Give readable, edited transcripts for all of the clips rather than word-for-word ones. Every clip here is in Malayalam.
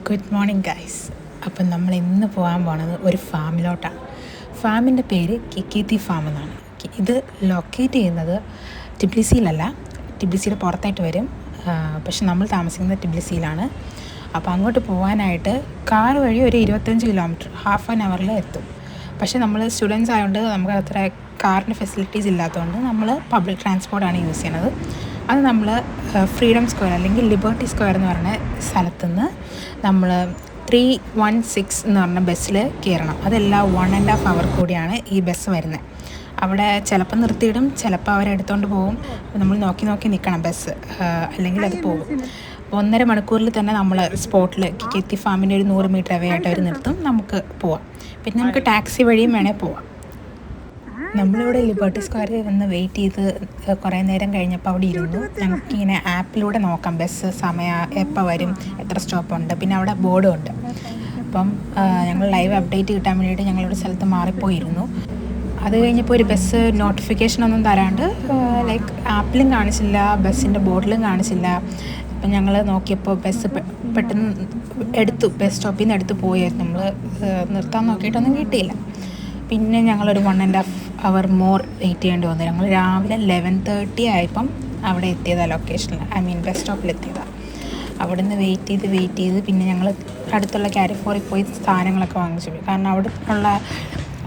Good morning guys. അപ്പം നമ്മൾ ഇന്ന് പോകാൻ പോണത് ഒരു ഫാമിലോട്ടാണ്. ഫാമിൻ്റെ പേര് കിക്കീത്തി ഫാം എന്നാണ്. ഇത് ലൊക്കേറ്റ് ചെയ്യുന്നത് ടിബ്ലിസിയിലല്ല, ടിബ്ലിസിയുടെ പുറത്തായിട്ട് വരും. പക്ഷെ നമ്മൾ താമസിക്കുന്നത് ടിബ്ലിസിയിലാണ്. അപ്പോൾ അങ്ങോട്ട് പോകാനായിട്ട് കാർ വഴി ഒരു 25 കിലോമീറ്റർ ഹാഫ് ആൻ അവറിൽ എത്തും. പക്ഷേ നമ്മൾ സ്റ്റുഡൻസ് ആയതുകൊണ്ട് നമുക്ക് അത്ര കാറിൻ്റെ ഫെസിലിറ്റീസ് ഇല്ലാത്തതുകൊണ്ട് നമ്മൾ പബ്ലിക് ട്രാൻസ്പോർട്ടാണ് യൂസ് ചെയ്യുന്നത്. അത് നമ്മൾ ഫ്രീഡം സ്ക്വയർ അല്ലെങ്കിൽ ലിബർട്ടി സ്ക്വയർ എന്ന് പറഞ്ഞ സ്ഥലത്തുനിന്ന് നമ്മൾ 316 എന്ന് പറഞ്ഞ ബസ്സിൽ കയറണം. അതെല്ലാം 1.5 അവർ കൂടിയാണ് ഈ ബസ് വരുന്നത്. അവിടെ ചിലപ്പോൾ നിർത്തിയിടും, ചിലപ്പോൾ അവരെടുത്തുകൊണ്ട് പോകും. നമ്മൾ നോക്കി നിൽക്കണം ബസ്, അല്ലെങ്കിൽ അത് പോകും. 1.5 മണിക്കൂറിൽ തന്നെ നമ്മൾ സ്പോട്ടിൽ കിക്കീത്തി ഫാമിൻ്റെ ഒരു 100 മീറ്റർ അവേ ആയിട്ട് അവർ നിർത്തും. നമുക്ക് പോവാം. പിന്നെ നമുക്ക് ടാക്സി വഴിയും വേണേൽ പോവാം. നമ്മളിവിടെ ലിബർട്ടി സ്ക്വയറിൽ വന്ന് വെയിറ്റ് ചെയ്ത് കുറേ നേരം കഴിഞ്ഞപ്പോൾ അവിടെ ഇരുന്നു. ഞങ്ങൾക്കിങ്ങനെ ആപ്പിലൂടെ നോക്കാം ബസ് സമയം എപ്പോൾ വരും, എത്ര സ്റ്റോപ്പുണ്ട്. പിന്നെ അവിടെ ബോർഡും ഉണ്ട്. അപ്പം ഞങ്ങൾ ലൈവ് അപ്ഡേറ്റ് കിട്ടാൻ വേണ്ടിയിട്ട് ഞങ്ങളൊരു സ്ഥലത്ത് മാറിപ്പോയിരുന്നു. അത് കഴിഞ്ഞപ്പോൾ ഒരു ബസ് നോട്ടിഫിക്കേഷനൊന്നും തരാണ്ട് ലൈക്ക് ആപ്പിലും കാണിച്ചില്ല, ബസ്സിൻ്റെ ബോർഡിലും കാണിച്ചില്ല. അപ്പം ഞങ്ങൾ നോക്കിയപ്പോൾ ബസ് പെട്ടെന്ന് ബസ് സ്റ്റോപ്പിൽ നിന്ന് എടുത്ത് പോയായിരുന്നു. നമ്മൾ നിർത്താൻ നോക്കിയിട്ടൊന്നും കിട്ടിയില്ല. പിന്നെ ഞങ്ങളൊരു 1.5 അവർ മോർ വെയിറ്റ് ചെയ്യേണ്ടി വന്നു. ഞങ്ങൾ രാവിലെ 11:30 ആയപ്പം അവിടെ എത്തിയതാണ്, ലൊക്കേഷനിൽ ബസ് സ്റ്റോപ്പിൽ എത്തിയതാണ്. അവിടെ നിന്ന് വെയിറ്റ് ചെയ്ത് പിന്നെ ഞങ്ങൾ അടുത്തുള്ള കാരിഫോറിൽ പോയി സാധനങ്ങളൊക്കെ വാങ്ങിച്ചു. കാരണം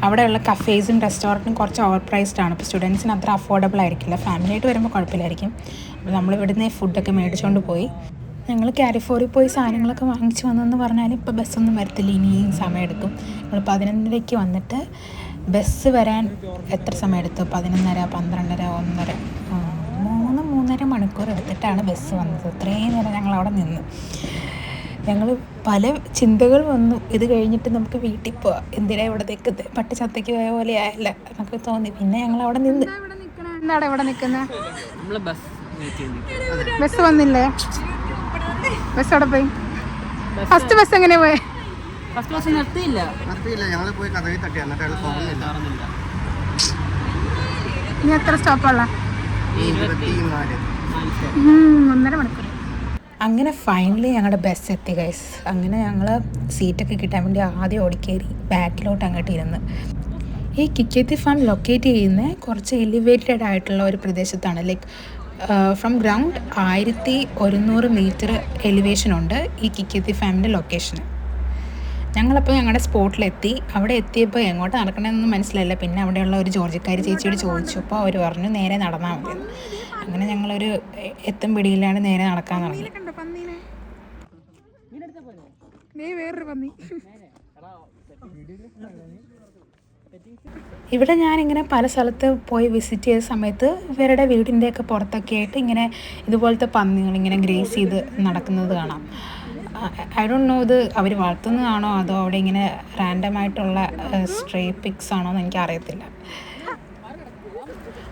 അവിടെയുള്ള കഫേസും റെസ്റ്റോറൻറ്റും കുറച്ച് ഓവർ പ്രൈസ്ഡ് ആണ്. അപ്പോൾ സ്റ്റുഡൻസിന് അത്ര അഫോർഡബിൾ ആയിരിക്കില്ല. ഫാമിലിയായിട്ട് വരുമ്പോൾ കുഴപ്പമില്ലായിരിക്കും. അപ്പോൾ നമ്മൾ ഇവിടുന്ന് ഫുഡൊക്കെ മേടിച്ചുകൊണ്ട് പോയി. ഞങ്ങൾ കാരിഫോറിൽ പോയി സാധനങ്ങളൊക്കെ വാങ്ങിച്ച് വന്നെന്ന് പറഞ്ഞാൽ ഇപ്പോൾ ബസ്സൊന്നും വരത്തില്ല, ഇനിയും സമയമെടുക്കും. നമ്മൾ 11:30 വന്നിട്ട് ബസ് വരാൻ എത്ര സമയമെടുത്തു? 11:30, 12:30, 1:30, 3 മണിക്കൂർ എടുത്തിട്ടാണ് ബസ് വന്നത്. അത്രയും നേരം ഞങ്ങളവിടെ നിന്ന്. ഞങ്ങൾ പല ചിന്തകൾ വന്നു. ഇത് കഴിഞ്ഞിട്ട് നമുക്ക് വീട്ടിൽ പോവാം, എന്തിനാ ഇവിടെ നിൽക്കുന്നത്, പട്ടി ചത്തയ്ക്ക് പോയ പോലെ ആയല്ല എന്നൊക്കെ തോന്നി. പിന്നെ ഞങ്ങൾ അവിടെ നിന്ന്. എന്താണ് ഇവിടെ നിൽക്കുന്നത്? ബസ് വന്നില്ലേ? ബസ് അവിടെ പോയി. ഫസ്റ്റ് ബസ് എങ്ങനെ പോയി? ഫസ്റ്റ് ബസ് നിർത്തിയില്ല. ഞങ്ങൾ പോയി കഥകി തട്ടി, എന്നിട്ട് അയാൾ തുറന്നില്ല. ഇനി എത്ര സ്റ്റോപ്പുള്ള? 1.5 മണിക്കൂർ. അങ്ങനെ ഫൈനലി ഞങ്ങളുടെ ബസ് എത്തി ഗൈസ്. അങ്ങനെ ഞങ്ങൾ സീറ്റൊക്കെ കിട്ടാൻ വേണ്ടി ആദ്യം ഓടിക്കേറി ബാക്കിലോട്ട് അങ്ങോട്ട് ഇരുന്ന്. ഈ കിക്കീത്തി ഫാം ലൊക്കേറ്റ് ചെയ്യുന്നത് കുറച്ച് എലിവേറ്റഡ് ആയിട്ടുള്ള ഒരു പ്രദേശത്താണ്. Like from ground 1100 metre elevation ഉണ്ട് ഈ കിക്കീത്തി ഫാമിൻ്റെ ലൊക്കേഷന്. ഞങ്ങളപ്പോൾ ഞങ്ങളുടെ സ്പോട്ടിലെത്തി. അവിടെ എത്തിയപ്പോൾ എങ്ങോട്ട് നടക്കണമെന്നൊന്നും മനസ്സിലായില്ല. പിന്നെ അവിടെയുള്ള ഒരു ജോർജിക്കാരി ചേച്ചിയോട് ചോദിച്ചപ്പോൾ അവർ പറഞ്ഞു നേരെ നടന്നാൽ മതി. അങ്ങനെ ഞങ്ങളൊരു എത്തും പിടിയിലാണ് നേരെ നടക്കാൻ തുടങ്ങി. ഇവിടെ ഞാനിങ്ങനെ പല സ്ഥലത്ത് പോയി വിസിറ്റ് ചെയ്ത സമയത്ത് ഇവരുടെ വീടിൻ്റെയൊക്കെ പുറത്തൊക്കെ ആയിട്ട് ഇങ്ങനെ ഇതുപോലത്തെ പന്നികൾ ഇങ്ങനെ ഗ്രേസ് ചെയ്ത് നടക്കുന്നത് കാണാം. ഐ ഡോണ്ട് നോ ഇത് അവർ വളർത്തുന്നതാണോ അതോ അവിടെ ഇങ്ങനെ റാൻഡമായിട്ടുള്ള സ്ട്രേ പിക്സ് ആണോ എന്ന് എനിക്കറിയത്തില്ല.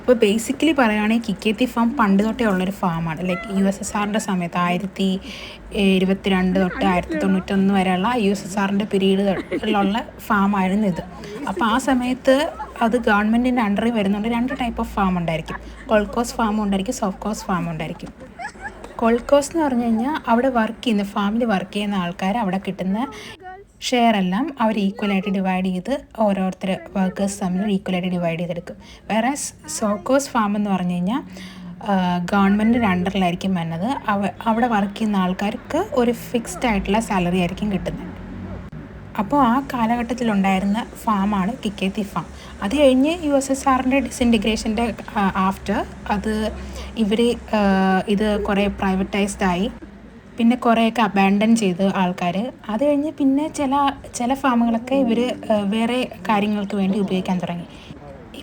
അപ്പോൾ ബേസിക്കലി പറയുകയാണെങ്കിൽ കിക്കീത്തി ഫാം പണ്ട് തൊട്ടേ ഉള്ളൊരു ഫാമാണ്. ലൈക്ക് USSRൻ്റെ സമയത്ത് 1922 തൊട്ട് 1991 വരെയുള്ള USSRൻ്റെ പീരീഡിലുള്ള ഫാമായിരുന്നു ഇത്. അപ്പോൾ ആ സമയത്ത് അത് ഗവൺമെൻറ്റിൻ്റെ അണ്ടറിൽ വരുന്നുണ്ട്. 2 ടൈപ്പ് ഓഫ് ഫാം ഉണ്ടായിരിക്കും. കോൾക്കോസ് ഫാമും ഉണ്ടായിരിക്കും, സോഫ്റ്റ് ഫാമും ഉണ്ടായിരിക്കും. കോൾക്കോസ് എന്ന് പറഞ്ഞു കഴിഞ്ഞാൽ അവിടെ ഫാമിൽ വർക്ക് ചെയ്യുന്ന ആൾക്കാർ അവിടെ കിട്ടുന്ന ഷെയർ എല്ലാം അവർ ഈക്വലായിട്ട് ഡിവൈഡ് ചെയ്ത് ഓരോരുത്തർ വർക്കേഴ്സ് തമ്മിൽ ഈക്വലായിട്ട് ഡിവൈഡ് ചെയ്തെടുക്കും. വേറെ സോക്കോസ് ഫാം എന്ന് പറഞ്ഞു കഴിഞ്ഞാൽ ഗവൺമെൻറ്റിൻ്റെ അണ്ടറിലായിരിക്കും വരുന്നത്. അവിടെ വർക്ക് ചെയ്യുന്ന ആൾക്കാർക്ക് ഒരു ഫിക്സ്ഡ് ആയിട്ടുള്ള സാലറി ആയിരിക്കും കിട്ടുന്നത്. അപ്പോൾ ആ കാലഘട്ടത്തിലുണ്ടായിരുന്ന ഫാമാണ് കിക്കീത്തി ഫാം. അത് കഴിഞ്ഞ് USSRൻ്റെ ഡിസിൻറ്റിഗ്രേഷൻ്റെ ആഫ്റ്റർ ഇത് കുറേ പ്രൈവറ്റൈസ്ഡ് ആയി. പിന്നെ കുറേയൊക്കെ അബാൻഡൻ ചെയ്ത് ആൾക്കാർ. അത് കഴിഞ്ഞ് പിന്നെ ചില ഫാമുകളൊക്കെ ഇവർ വേറെ കാര്യങ്ങൾക്ക് വേണ്ടി ഉപയോഗിക്കാൻ തുടങ്ങി.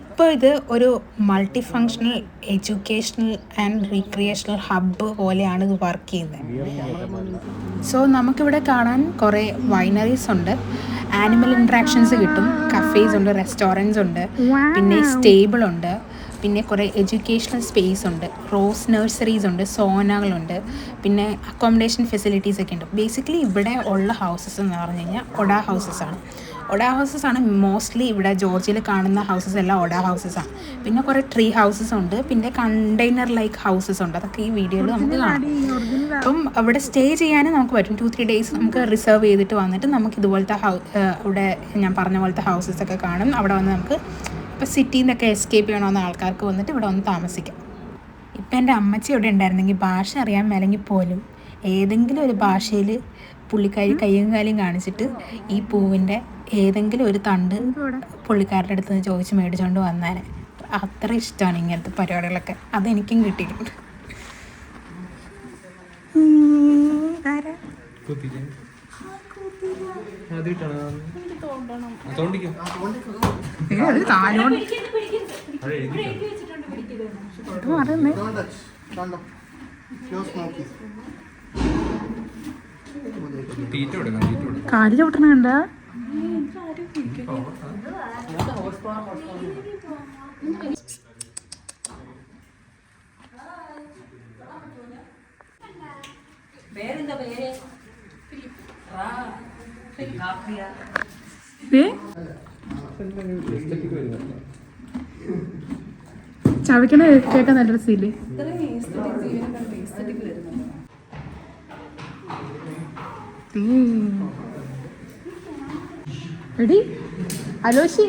ഇപ്പോൾ ഇത് ഒരു multi functional educational and recreational hub പോലെയാണ് ഇത് വർക്ക് ചെയ്യുന്നത്. സോ നമുക്കിവിടെ കാണാൻ കുറേ വൈനറീസ് ഉണ്ട്, ആനിമൽ ഇൻട്രാക്ഷൻസ് കിട്ടും, കഫേസ് ഉണ്ട്, റെസ്റ്റോറൻറ്റ്സ് ഉണ്ട്, പിന്നെ സ്റ്റേബിൾ ഉണ്ട്, പിന്നെ കുറേ എഡ്യൂക്കേഷണൽ സ്പേസ് ഉണ്ട്, റോസ് നഴ്സറീസ് ഉണ്ട്, സോനകളുണ്ട്, പിന്നെ അക്കോമഡേഷൻ ഫെസിലിറ്റീസ് ഒക്കെ ഉണ്ട്. ബേസിക്കലി ഇവിടെ ഉള്ള ഹൗസസ് എന്ന് പറഞ്ഞു കഴിഞ്ഞാൽ ഒഡാ ഹൗസസ് ആണ്. ഒഡാ ഹൗസസ് ആണ് മോസ്റ്റ്ലി ഇവിടെ ജോർജിയയിൽ കാണുന്ന ഹൗസസ് എല്ലാം ഒഡാ ഹൗസസ് ആണ്. പിന്നെ കുറേ ട്രീ ഹൗസസ് ഉണ്ട്, പിന്നെ കണ്ടെയ്നർ ലൈക്ക് ഹൗസസ് ഉണ്ട്. അതൊക്കെ ഈ വീഡിയോയിൽ നമുക്ക് കാണാം. അപ്പം അവിടെ സ്റ്റേ ചെയ്യാനും നമുക്ക് പറ്റും. 2-3 ഡേയ്സ് നമുക്ക് റിസർവ് ചെയ്തിട്ട് വന്നിട്ട് നമുക്ക് ഇതുപോലത്തെ ഇവിടെ ഞാൻ പറഞ്ഞ പോലത്തെ ഹൗസസ് ഒക്കെ കാണും. അവിടെ വന്ന് നമുക്ക് ഇപ്പോൾ സിറ്റിയിൽ നിന്നൊക്കെ എസ്കേപ്പ് ചെയ്യണമെന്ന ആൾക്കാർക്ക് വന്നിട്ട് ഇവിടെ വന്ന് താമസിക്കാം. ഇപ്പം എൻ്റെ അമ്മച്ചി ഇവിടെ ഉണ്ടായിരുന്നെങ്കിൽ ഭാഷ അറിയാൻ മേലെങ്കിൽ പോലും ഏതെങ്കിലും ഒരു ഭാഷയിൽ പുള്ളിക്കാരി കയ്യും കാലും കാണിച്ചിട്ട് ഈ പൂവിൻ്റെ ഏതെങ്കിലും ഒരു തണ്ട് പുള്ളിക്കാരുടെ അടുത്ത് നിന്ന് ചോദിച്ച് മേടിച്ചുകൊണ്ട് വന്നാൽ അത്ര ഇഷ്ടമാണ് ഇങ്ങനത്തെ പരിപാടികളൊക്കെ. അതെനിക്കും കിട്ടിയിട്ടുണ്ട്. കാലിൽ പൊട്ടണ കണ്ട ചവയ്ക്കണ കേൾക്കാൻ നല്ല രസമില്ലേ? എടി അലോഷി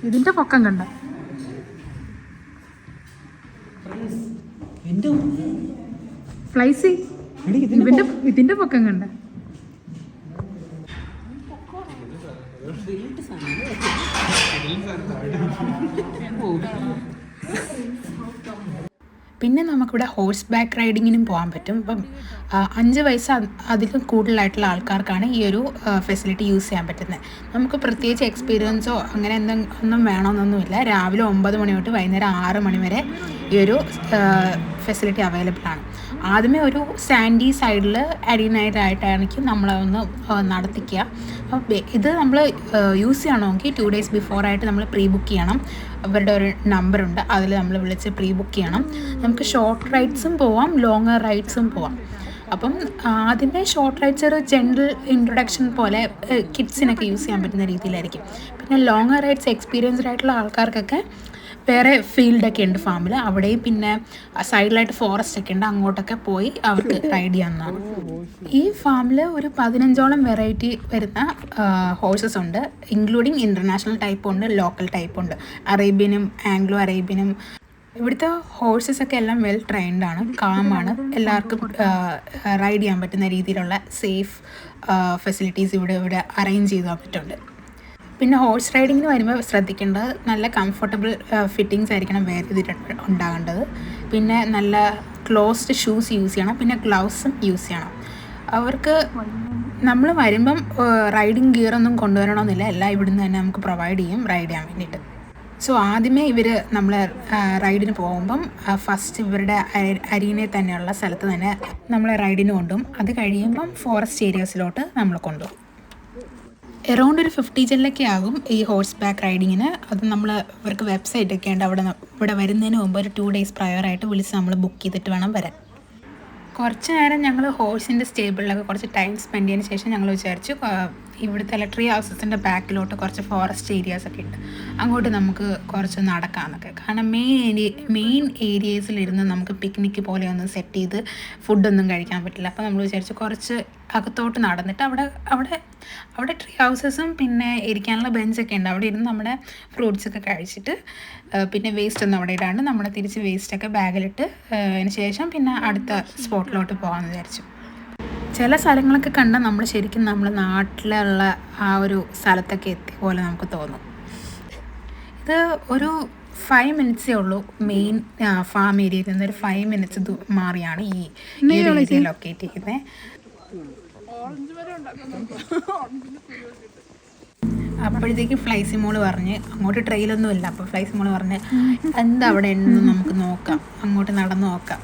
ഇതിന്റെ പൊക്കം കണ്ട ഫ്ലൈസി ഇതിന്റെ പൊക്കം കണ്ട പിന്നെ നമുക്കിവിടെ ഹോഴ്സ് ബാക്ക് റൈഡിങ്ങിനും പോകാൻ പറ്റും. ഇപ്പം 5 വയസ്സ് അതിലും കൂടുതലായിട്ടുള്ള ആൾക്കാർക്കാണ് ഈ ഒരു ഫെസിലിറ്റി യൂസ് ചെയ്യാൻ പറ്റുന്നത്. നമുക്ക് പ്രത്യേകിച്ച് എക്സ്പീരിയൻസോ അങ്ങനെ ഒന്നും വേണമെന്നൊന്നുമില്ല. രാവിലെ 9 മണി തൊട്ട് വൈകുന്നേരം 6 മണി വരെ ഈ ഒരു ഫെസിലിറ്റി അവൈലബിൾ ആണ്. ആദ്യമേ ഒരു സാൻഡി സൈഡിൽ അഡിനൈറ്റായിട്ടാണെങ്കിൽ നമ്മളൊന്ന് നടത്തിക്കുക. അപ്പോൾ ഇത് നമ്മൾ യൂസ് ചെയ്യണമെങ്കിൽ 2 ഡേയ്സ് ബിഫോറായിട്ട് നമ്മൾ പ്രീ ബുക്ക് ചെയ്യണം. അവരുടെ ഒരു നമ്പറുണ്ട്, അതിൽ നമ്മൾ വിളിച്ച് പ്രീ ബുക്ക് ചെയ്യണം. നമുക്ക് ഷോർട്ട് റൈഡ്സും പോവാം, ലോങ്ങർ റൈഡ്സും പോവാം. അപ്പം ആദ്യമേ ഷോർട്ട് റൈഡ്സ് ഒരു ജനറൽ ഇൻട്രൊഡക്ഷൻ പോലെ കിഡ്സിനൊക്കെ യൂസ് ചെയ്യാൻ പറ്റുന്ന രീതിയിലായിരിക്കും. പിന്നെ ലോങ്ങർ റൈഡ്സ് എക്സ്പീരിയൻസ്ഡ് ആയിട്ടുള്ള ആൾക്കാർക്കൊക്കെ വേറെ ഫീൽഡൊക്കെ ഉണ്ട് ഫാമിൽ. അവിടെയും പിന്നെ സൈഡിലായിട്ട് ഫോറസ്റ്റ് ഒക്കെ ഉണ്ട്, അങ്ങോട്ടൊക്കെ പോയി അവർക്ക് റൈഡ് ചെയ്യാവുന്നതാണ്. ഈ ഫാമിൽ ഒരു 15ഓളം വെറൈറ്റി വരുന്ന ഹോഴ്സസ് ഉണ്ട്, ഇൻക്ലൂഡിങ് ഇൻ്റർനാഷണൽ ടൈപ്പും ഉണ്ട്, ലോക്കൽ ടൈപ്പും ഉണ്ട്, അറേബ്യനും ആംഗ്ലോ അറേബ്യനും. ഇവിടുത്തെ ഹോഴ്സസൊക്കെ എല്ലാം വെൽ ട്രെയിൻഡ് ആണ്, കാമാണ്, എല്ലാവർക്കും റൈഡ് ചെയ്യാൻ പറ്റുന്ന രീതിയിലുള്ള സേഫ് ഫെസിലിറ്റീസ് ഇവിടെ അറേഞ്ച് ചെയ്ത് തന്നിട്ടുണ്ട്. പിന്നെ ഹോഴ്സ് റൈഡിങ്ങിന് വരുമ്പോൾ ശ്രദ്ധിക്കേണ്ടത് നല്ല കംഫർട്ടബിൾ ഫിറ്റിങ്സ് ആയിരിക്കണം വേറെ ഇതിൽ ഉണ്ടാകേണ്ടത്. പിന്നെ നല്ല ക്ലോസ്ഡ് ഷൂസ് യൂസ് ചെയ്യണം, പിന്നെ ഗ്ലൗസും യൂസ് ചെയ്യണം. അവർക്ക് നമ്മൾ വരുമ്പം റൈഡിങ് ഗിയറൊന്നും കൊണ്ടുവരണമെന്നില്ല, എല്ലാം ഇവിടുന്ന് തന്നെ നമുക്ക് പ്രൊവൈഡ് ചെയ്യും റൈഡ് ചെയ്യാൻ വേണ്ടിയിട്ട്. സോ ആദ്യമേ ഇവർ നമ്മൾ റൈഡിന് പോകുമ്പം ഫസ്റ്റ് ഇവരുടെ അരീനെ തന്നെയുള്ള സ്ഥലത്ത് തന്നെ നമ്മളെ റൈഡിന് കൊണ്ടുപോകും. അത് കഴിയുമ്പം ഫോറസ്റ്റ് ഏരിയാസിലോട്ട് നമ്മൾ കൊണ്ടുപോകും. എറൗണ്ട് ഒരു 50 ജെല്ലൊക്കെ ആകും ഈ ഹോഴ്സ് ബാക്ക് റൈഡിങ്ങിന്. അത് നമ്മൾ ഇവർക്ക് വെബ്സൈറ്റൊക്കെ ഉണ്ട്, ഇവിടെ വരുന്നതിന് മുമ്പ് ഒരു 2 ഡേയ്സ് പ്രയറായിട്ട് വിളിച്ച് നമ്മൾ ബുക്ക് ചെയ്തിട്ട് വേണം വരാൻ. കുറച്ച് നേരം ഞങ്ങൾ ഹോഴ്സിൻ്റെ സ്റ്റേബിളിലൊക്കെ കുറച്ച് ടൈം സ്പെൻഡ് ചെയ്തതിന് ശേഷം ഞങ്ങൾ വിചാരിച്ചു ഇവിടുത്തെ ട്രീ ഹൗസസിൻ്റെ ബാക്കിലോട്ട് കുറച്ച് ഫോറസ്റ്റ് ഏരിയാസൊക്കെ ഉണ്ട്, അങ്ങോട്ട് നമുക്ക് കുറച്ച് നടക്കാമെന്നൊക്കെ. കാരണം മെയിൻ ഏരിയസിലിരുന്ന് നമുക്ക് പിക്നിക്ക് പോലെ ഒന്നും സെറ്റ് ചെയ്ത് ഫുഡൊന്നും കഴിക്കാൻ പറ്റില്ല. അപ്പോൾ നമ്മൾ വിചാരിച്ചു കുറച്ച് അകത്തോട്ട് നടന്നിട്ട് അവിടെ ട്രീ ഹൗസസും പിന്നെ ഇരിക്കാനുള്ള ബെഞ്ചൊക്കെ ഉണ്ട്, അവിടെ ഇരുന്ന് നമ്മുടെ ഫ്രൂട്ട്സൊക്കെ കഴിച്ചിട്ട് പിന്നെ വേസ്റ്റ് ഒന്നും അവിടെ ഇടാണ്ട് നമ്മൾ തിരിച്ച് വേസ്റ്റൊക്കെ ബാഗിലിട്ട് അതിന് ശേഷം പിന്നെ അടുത്ത സ്പോട്ടിലോട്ട് പോകാമെന്ന് വിചാരിച്ചു. ചില സ്ഥലങ്ങളൊക്കെ കണ്ടാൽ നമ്മൾ ശരിക്കും നമ്മുടെ നാട്ടിലുള്ള ആ ഒരു സ്ഥലത്തൊക്കെ എത്തിയ പോലെ നമുക്ക് തോന്നും. ഇത് ഒരു 5 മിനിറ്റ്സേ ഉള്ളൂ മെയിൻ ഫാം ഏരിയയിൽ നിന്ന്. ഒരു 5 മിനിറ്റ്സ് മാറിയാണ് ഈ ഏരിയ ലൊക്കേറ്റ് ചെയ്യുന്നത്. അപ്പോഴത്തേക്ക് ഫ്ലൈസി മോള് പറഞ്ഞ് അങ്ങോട്ട് ട്രെയിലൊന്നും ഇല്ല. അപ്പോൾ ഫ്ലൈസി മോള് പറഞ്ഞ് എന്താ അവിടെ ഉണ്ടെന്ന് നമുക്ക് നോക്കാം, അങ്ങോട്ട് നടന്ന് നോക്കാം,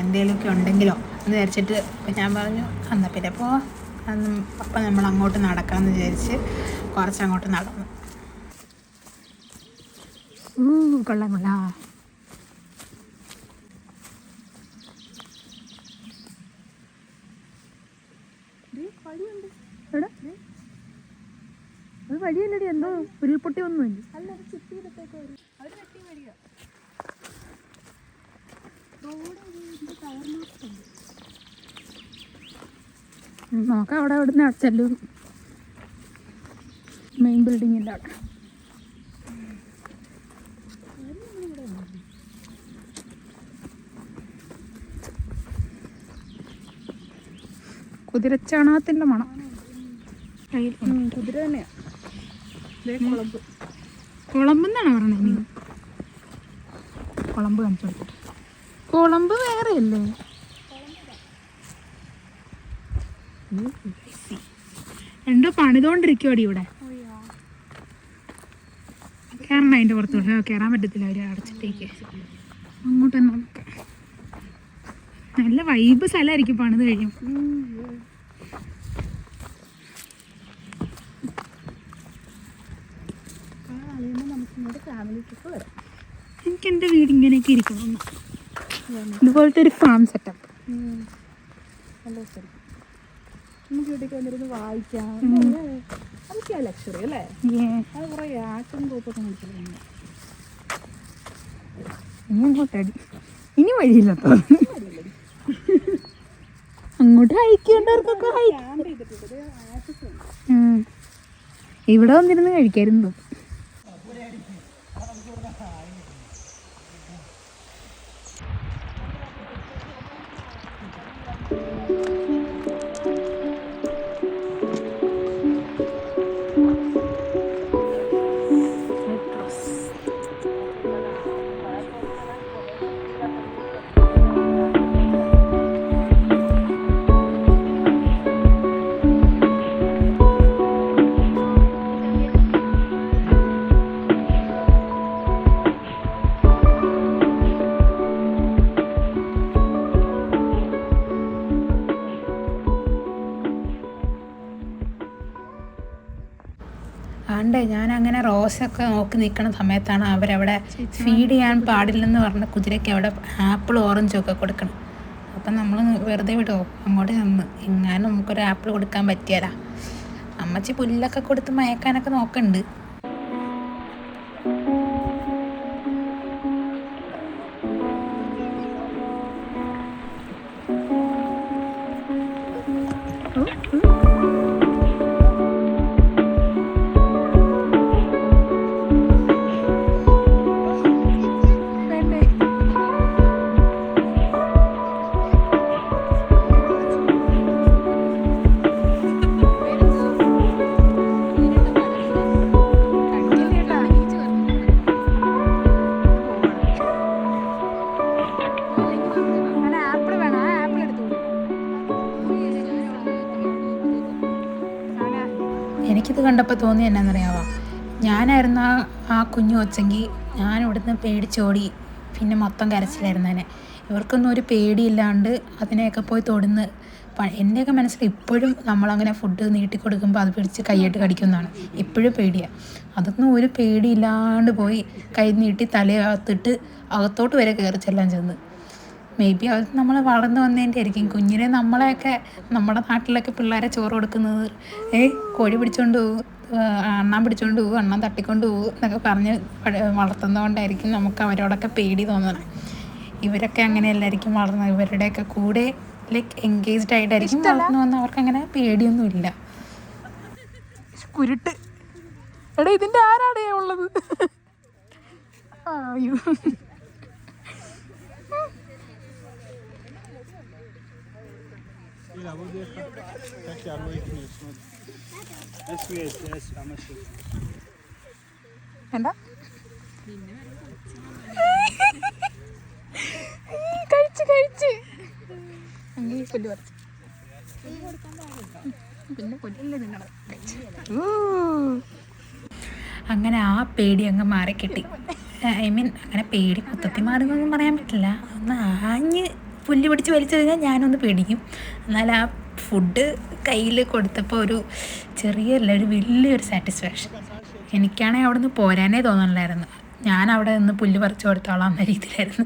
എന്തെങ്കിലുമൊക്കെ ഉണ്ടെങ്കിലോ എന്ന് വിചാരിച്ചിട്ട് ഞാൻ പറഞ്ഞു എന്നാൽ പിന്നെ പോവാം. അപ്പം നമ്മൾ അങ്ങോട്ട് നടക്കാമെന്ന് വിചാരിച്ച് കുറച്ചങ്ങോട്ട് നടന്നു. കൊള്ളാം കൊള്ളാം. അത് വഴിയല്ലടി, എന്തോ ഉരുൾപൊട്ടി ഒന്നുമില്ല. നോക്കാം അവിടെ അവിടുന്ന് ചെല്ലും. മെയിൻ ബിൽഡിങ്ങിൻ്റെ അവിടെ കുതിരച്ചാണകത്തിൻ്റെ മണം. കുതിര തന്നെയാണ്. കുളമ്പെന്നാണ് പറഞ്ഞത്. ഇനി കുളമ്പ് കാണിച്ചു കൊടുക്കട്ടെ. കുളമ്പ് വേറെ അല്ലേ? എന്തോ പണിതോണ്ടിരിക്കുവാടി ഇവിടെ. കയറണ്ട അതിൻ്റെ പുറത്തോട്ട്. കയറാൻ പറ്റത്തില്ല, അവർ അടച്ചിട്ടേക്ക്. അങ്ങോട്ട് തന്നെ നമുക്ക് നല്ല വൈബ് സ്ഥലമായിരിക്കും പണിത് കഴിയും. എനിക്ക് എൻ്റെ വീട് ഇങ്ങനെയൊക്കെ ഇരിക്കണം. ഇതുപോലത്തെ ഒരു ഫാം സെറ്റപ്പ്. നമുക്ക് വീട്ടിലേക്ക് വന്നിരുന്ന് വായിക്കാം. അതൊക്കെയാ ലക്ഷറി അല്ലേ? അത് കുറേ ആട്ടും തോപ്പൊക്കെ മേടിച്ചിട്ടുണ്ട്. ഇനി അങ്ങോട്ടടി, ഇനി വഴിയില്ല. അങ്ങോട്ട് ഹൈക്കേണ്ടവർക്കൊക്കെ ഇവിടെ വന്നിരുന്ന് കഴിക്കായിരുന്നു. ആണ്ടേ ഞാനങ്ങനെ റോസൊക്കെ നോക്കി നിൽക്കുന്ന സമയത്താണ് അവരവിടെ ഫീഡ് ചെയ്യാൻ പാടില്ലെന്ന് പറഞ്ഞ കുതിരയ്ക്ക് അവിടെ ആപ്പിൾ ഓറഞ്ചും ഒക്കെ കൊടുക്കണം. അപ്പം നമ്മൾ വെറുതെ വിടുമോ? അങ്ങോട്ട് നിന്ന് എങ്ങാനും നമുക്കൊരു ആപ്പിൾ കൊടുക്കാൻ പറ്റിയാലാ. അമ്മച്ചി പുല്ലൊക്കെ കൊടുത്ത് മയക്കാനൊക്കെ നോക്കുന്നുണ്ട്. എനിക്കിത് കണ്ടപ്പോൾ തോന്നി എന്നാന്നറിയാമോ, ഞാനായിരുന്നു ആ കുഞ്ഞു കൊച്ചെങ്കിൽ ഞാൻ ഇവിടുന്ന് പേടിച്ചോടി പിന്നെ മൊത്തം കരച്ചിലായിരുന്നേനെ. ഇവർക്കൊന്നും ഒരു പേടിയില്ലാണ്ട് അതിനെയൊക്കെ പോയി തൊടുന്ന്. എൻ്റെയൊക്കെ മനസ്സിൽ ഇപ്പോഴും നമ്മളങ്ങനെ ഫുഡ് നീട്ടി കൊടുക്കുമ്പോൾ അത് പിടിച്ച് കൈയിട്ട് കടിക്കുന്നതാണ്. ഇപ്പോഴും പേടിയാണ്. അതൊന്നും ഒരു പേടിയില്ലാണ്ട് പോയി കൈ നീട്ടി തലയകത്തിട്ട് അകത്തോട്ട് വരെ കയറി ചെല്ലാൻ ചെന്ന്. മേ ബി അത് നമ്മൾ വളർന്നു വന്നതിൻ്റെ ആയിരിക്കും. കുഞ്ഞിനെ നമ്മളെയൊക്കെ നമ്മുടെ നാട്ടിലൊക്കെ പിള്ളേരെ ചോറ് കൊടുക്കുന്നത് കോഴി പിടിച്ചോണ്ട് പോകും, അണ്ണാൻ പിടിച്ചോണ്ട് പോകും, അണ്ണാൻ തട്ടിക്കൊണ്ട് പോകും എന്നൊക്കെ പറഞ്ഞ് വളർത്തുന്നതുകൊണ്ടായിരിക്കും നമുക്ക് അവരോടൊക്കെ പേടി തോന്നണം. ഇവരൊക്കെ അങ്ങനെയല്ലായിരിക്കും വളർന്നത്. ഇവരുടെയൊക്കെ കൂടെ ലൈക്ക് എൻഗേജ്ഡ് ആയിട്ടായിരിക്കും വളർന്നു വന്ന് അവർക്കങ്ങനെ പേടിയൊന്നുമില്ല. കുരുട്ട് എടാ, ഇതിൻ്റെ ആരാടേ ഉള്ളത്? അയ്യോ, എന്താ കഴിച്ച് പുല്ല് പറിച്ച് പിന്നെ പുല്ലല്ലേ നിങ്ങളത്. അങ്ങനെ ആ പേടി അങ്ങ് മാറിക്കിട്ടി. ഐ മീൻ അങ്ങനെ പേടി മൊത്തത്തിൽ മാറുന്നൊന്നും പറയാൻ പറ്റില്ല. ഒന്ന് ആഞ്ഞ് പുല്ല് പിടിച്ച് വലിച്ചു കഴിഞ്ഞാൽ ഞാനൊന്ന് പേടിക്കും. എന്നാൽ ആ ഫുഡ് കയ്യിൽ കൊടുത്തപ്പോൾ ഒരു ചെറിയൊരു വലിയൊരു സാറ്റിസ്ഫാക്ഷൻ. എനിക്കാണെങ്കിൽ അവിടെ നിന്ന് പോരാനേ തോന്നണില്ലായിരുന്നു. ഞാൻ അവിടെ നിന്ന് പുല്ല് പറിച്ചു കൊടുത്തോളാം എന്ന രീതിയിലായിരുന്നു.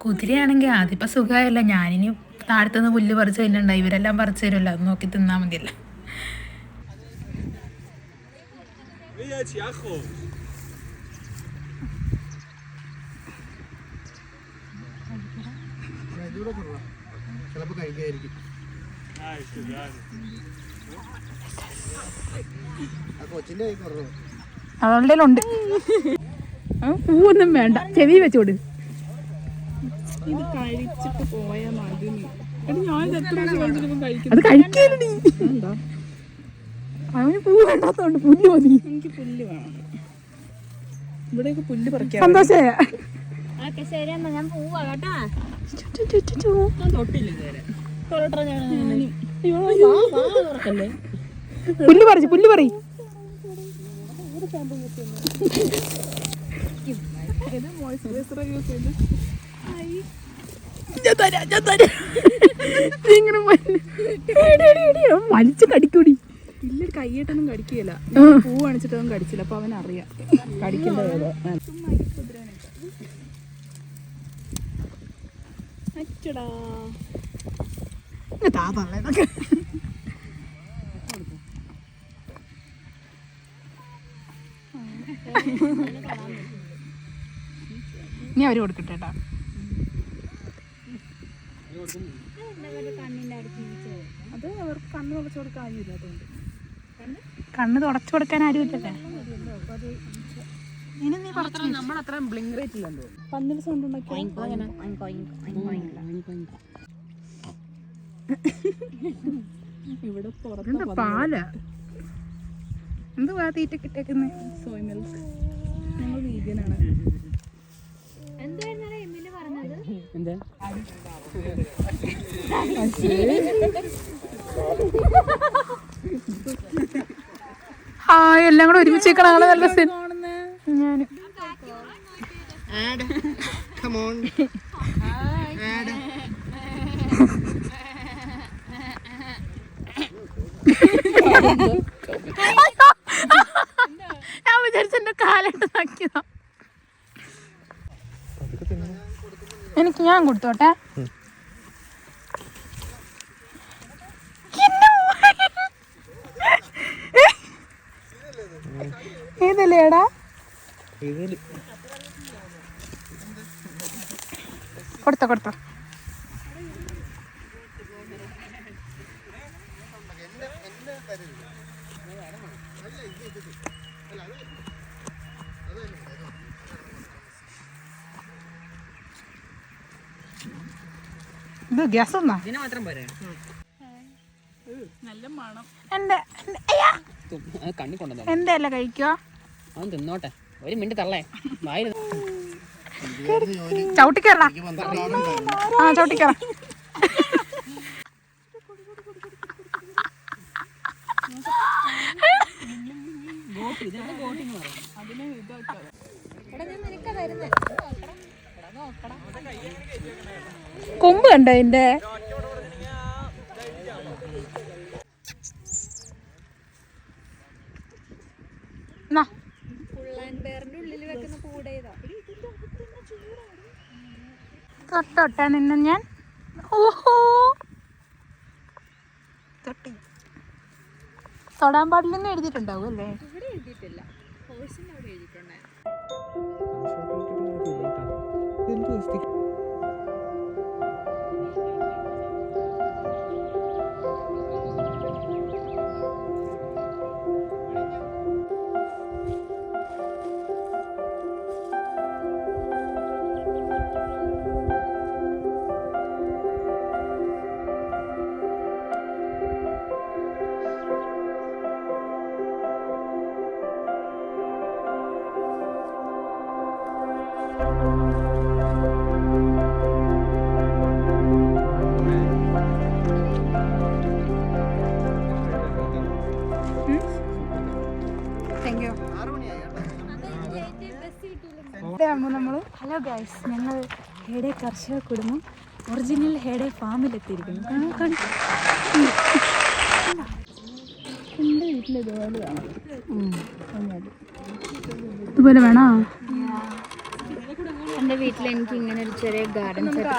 കുതിരയാണെങ്കിൽ അതിപ്പോൾ സുഖമായല്ല, ഞാനിനി താഴത്തുനിന്ന് പുല്ല് പറിച്ച് തിന്നണ്ട, ഇവരെല്ലാം പറിച്ചു തരുമല്ലോ, അത് നോക്കി തിന്നാൽ മതിയല്ലോ. ചിലപ്പോൾ കഴിക്കായിരിക്കും. ആ കൊച്ചിൻ്റെ കൈ കുറവ്. അവളുടെ ഉണ്ട്. പൂവൊന്നും വേണ്ട, ചെവി വെച്ചോട്. ഇത് കഴിച്ചിട്ട് പോയാൽ മതി. അത് കഴിക്കാനടി. അവന് പൂ വേണ്ടാത്തോണ്ട് പുല്ല് മതി. എനിക്ക് പുല്ല് വേണം. ഇവിടെയൊക്കെ പുല്ല് പറിക്കാം. സന്തോഷമായ ഞാൻ പോവാ കേട്ടാ. തൊട്ടില്ല ഇതുവരെ. പുല്ല് പറിച്ചു, പുല്ല് പറി. വലിച്ചു കടിക്കൂടി. ഇല്ല, കൈയിട്ടൊന്നും കടിക്കുകയില്ല. പൂ കാണിച്ചിട്ടൊന്നും കടിച്ചില്ല. അപ്പൊ അവനറിയാം കടിക്കേണ്ടത്. അച്ചടാ ഇനി അവര് കൊടുക്കട്ടെ കേട്ടോ. അത് അവർക്ക് കണ്ണ് തുടച്ചു കൊടുക്കാൻ ആരുമില്ല. അതുകൊണ്ട് കണ്ണ് തുടച്ചു കൊടുക്കാൻ ആരും ഇല്ലല്ലേ. ഇനി നീ നമ്മളത്ര ബ്ലിങ്ക് റേറ്റ് ഇല്ലല്ലോ. പന്നിൽ സൗണ്ട് ഉണ്ടാക്കി ഇവിടെ പുറത്ത് പാലാ എന്തുവാ തീറ്റ കിട്ടേക്കുന്നത്? സോയ് മിൽക്ക്. ഞങ്ങൾ വീഗനാണ്. ഹായ്, എല്ലാം കൂടെ ഒരുമിച്ച് കാണാൻ നല്ല രസം. ഞാൻ Come on. ഞാൻ വിചാരിച്ച എന്റെ കാലിട്ട് നോക്കിയതാ. എനിക്ക് ഞാൻ കൊടുത്തോട്ടെ. ഏതല്ലേടാ? കൊടുത്തോ കൊടുത്തോ. ഇത് ഗ്യാസ് ഒന്നാ മാത്രം പോരെ. നല്ല മണം. എന്റെ കണ്ണി കൊണ്ടു എന്റെ അല്ല കഴിക്കോ? അവൻ തിന്നോട്ടെ. ഒരു മിനിറ്റ് തള്ളേ വായി. ചവിട്ടിക്കറ. ആ ചവിട്ടിക്കറ. കൊമ്പ് കണ്ടോ അതിന്റെ? തൊട്ടോട്ടാ നിന്നെ ഞാൻ. ഓഹോ, തൊട്ടി. തൊടാൻ പാടില്ലെന്ന് എഴുതിയിട്ടുണ്ടാവും അല്ലേ? ഹലോ ഗൈസ്, ഞങ്ങൾ ഹേഡേ കർഷക കുടുംബം ഒറിജിനൽ ഹേഡേ ഫാമിലെത്തിയിരിക്കുന്നു. എൻ്റെ വീട്ടിൽ ഇതുപോലെ വേണം. ഇതുപോലെ വേണോ? ലൈഫിൽ എനിക്ക് ഇങ്ങനെ ഒരു ചെറിയ ഗാർഡൻ സെറ്റ്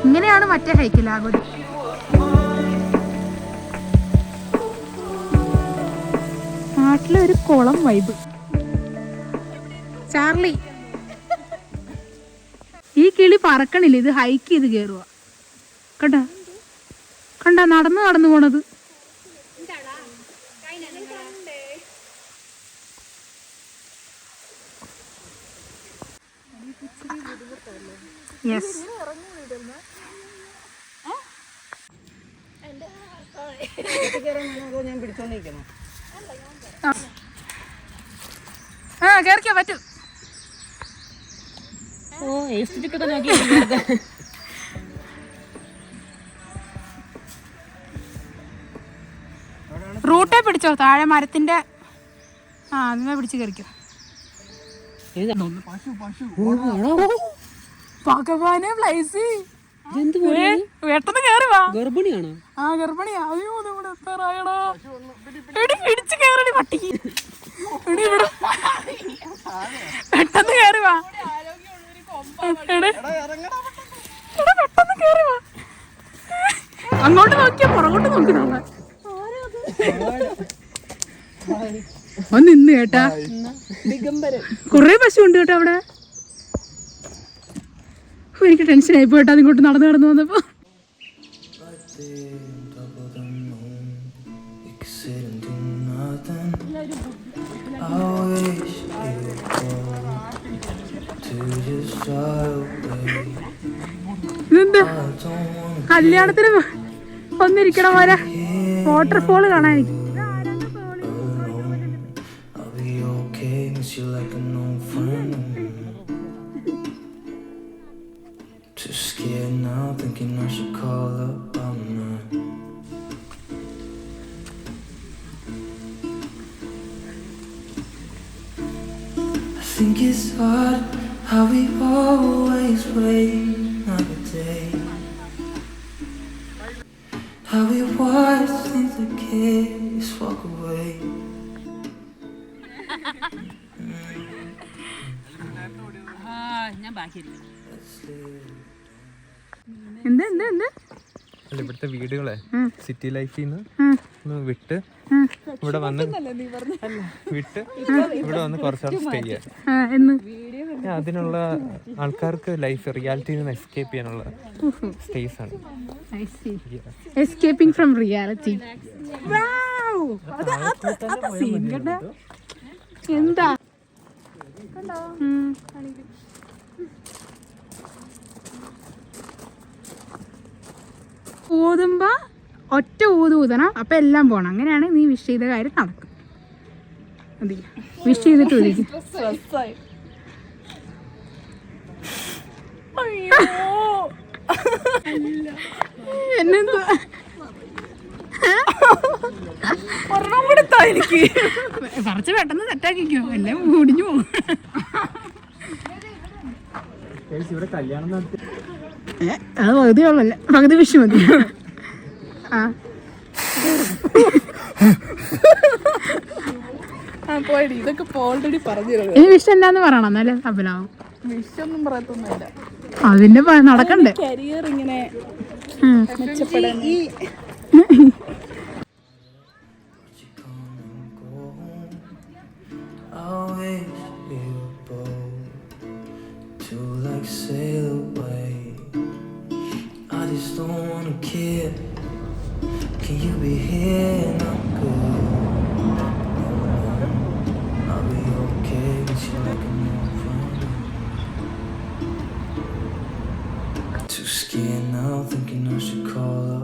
ഇങ്ങനെയാണ് മറ്റേ ഹൈക്കിലാകുന്നത്. നാട്ടിലൊരു കുളം വൈബ്. ചാർലി, ഈ കിളി പറക്കണില്ല, ഇത് ഹൈക്ക് ചെയ്ത് കയറുക. കണ്ട കണ്ട നടന്നു പോണത്. യെസ്, ഞാൻ പിടിച്ചോണ്ടിരിക്കണം. കേറിക്കാ പറ്റും. റൂട്ടേ പിടിച്ചോ, താഴെ മരത്തിന്റെ അതിനെ പിടിച്ച് കയറിക്കോ. ഭഗവാനെ പ്ലേസ് പെട്ടെന്ന് കേറി വാ. ഗർഭിണിയാണോ? ആ ഗർഭിണിയാ. അയ്യോ നമ്മുടെ എത്താറായടാ. ഇടിച്ച് കേറടി പട്ടിക്ക്. പെട്ടെന്ന് കേറി വാ. പെട്ടെന്ന് കേറി വാ. അങ്ങോട്ട് നോക്കിയാ പുറകോട്ട് നോക്കുന്ന ഒന്ന് നിന്ന് കേട്ടാ. കൊറേ പശു ഉണ്ട് കേട്ടോ അവിടെ. എനിക്ക് ടെൻഷനായി പോയിട്ടാ ഇങ്ങോട്ട് നടന്നു വന്നപ്പോ. ഇതെന്താ കല്യാണത്തിന് വന്നിരിക്കണ പോലെ വാട്ടർഫോള് കാണാൻ. Too scared now, thinking I should call up on her. I think it's hard how we always wait another day. How we watch things that kids walk away. എന്താ എന്താ എന്താ അല്ല ഇവിടുത്തെ വീടുകളെ സിറ്റി ലൈഫിൽ നിന്ന് വിട്ട് ഇവിടെ വന്ന് ഇവിടെ വന്ന് കുറച്ചാൾ സ്റ്റേ ചെയ്യാൻ അതിനുള്ള ആൾക്കാർക്ക് ലൈഫ് റിയാലിറ്റിയിൽ നിന്ന് എസ്കേപ്പ് ചെയ്യാനുള്ള സ്പേസ് ആണ്. Escaping from reality. എന്താ ഊതുമ്പോ ഒറ്റ ഊതണം, അപ്പൊ എല്ലാം പോണം. അങ്ങനെയാണ് നീ വിഷ് ചെയ്ത കാര്യം നടക്കും. അതെ, വിഷ് ചെയ്തിട്ട് വിളിക്കും. എന്നെന്താ കുറച്ച് പെട്ടെന്ന് സെറ്റാക്കിക്കോ, എല്ലാം മുടിഞ്ഞു പോകും. അത് പകുതി ഉള്ളല്ല, പകുതി വിഷു മതി. പോയി ഇതൊക്കെ ഓൾറെഡി പറഞ്ഞിരുന്നു. ഇനി വിഷ് എന്താന്ന് പറയണം, എന്നാലേ അപ്പലാവും. വിഷൊന്നും പറയത്തൊന്നുമില്ല, അതിന്റെ നടക്കണ്ടേ കരിയർ ഇങ്ങനെ മെച്ചപ്പെടാൻ. Sail away. I just don't wanna care. Can you be here and I'm good? I'll be okay with you like a new friend. Yeah, now thinking I should call